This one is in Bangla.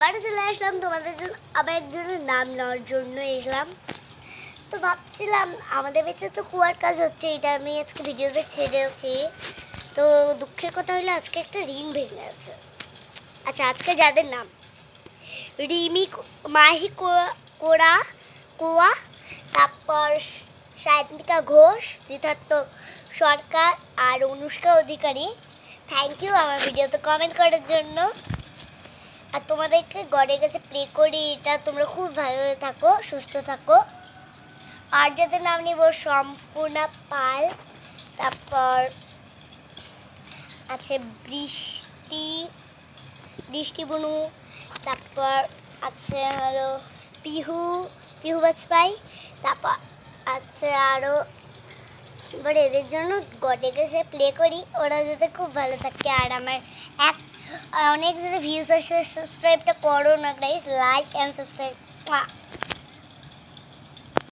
আবারও চলে আসলাম তোমাদের জন্য, আবার একজনের নাম নেওয়ার জন্য এলাম। তো ভাবছিলাম আমাদের বাড়িতে তো কুয়ার কাজ হচ্ছে, এটা আমি আজকে ভিডিওতে ছেড়েছি। তো দুঃখের কথা হলো আজকে একটা রিং ভেঙে আছে। আচ্ছা, আজকে যাদের নাম রিমি, মাহি কোরা কোয়া, তারপর সায়ন্তিকা ঘোষ, সিদ্ধার্থ সরকার আর অনুষ্কা অধিকারী, থ্যাংক ইউ আমার ভিডিওতে কমেন্ট করার জন্য। আর তোমাদেরকে গডের কাছে প্রে করি এটা তোমরা খুব ভালোভাবে থাকো, সুস্থ থাকো। আর যাদের নাম নিব সম্পূর্ণা পাল, তারপর আছে বৃষ্টি বনু, তারপর আছে হলো পিহু বাজপাই, তারপর আছে আরও। এবার এদের জন্য গডের কাছে প্লে করি ওরা যাতে খুব ভালো থাকে। আর আমার অনেক যদি ভিউজ আসে, সাবস্ক্রাইবটা করো না গাইস, লাইক অ্যান্ড সাবস্ক্রাইব।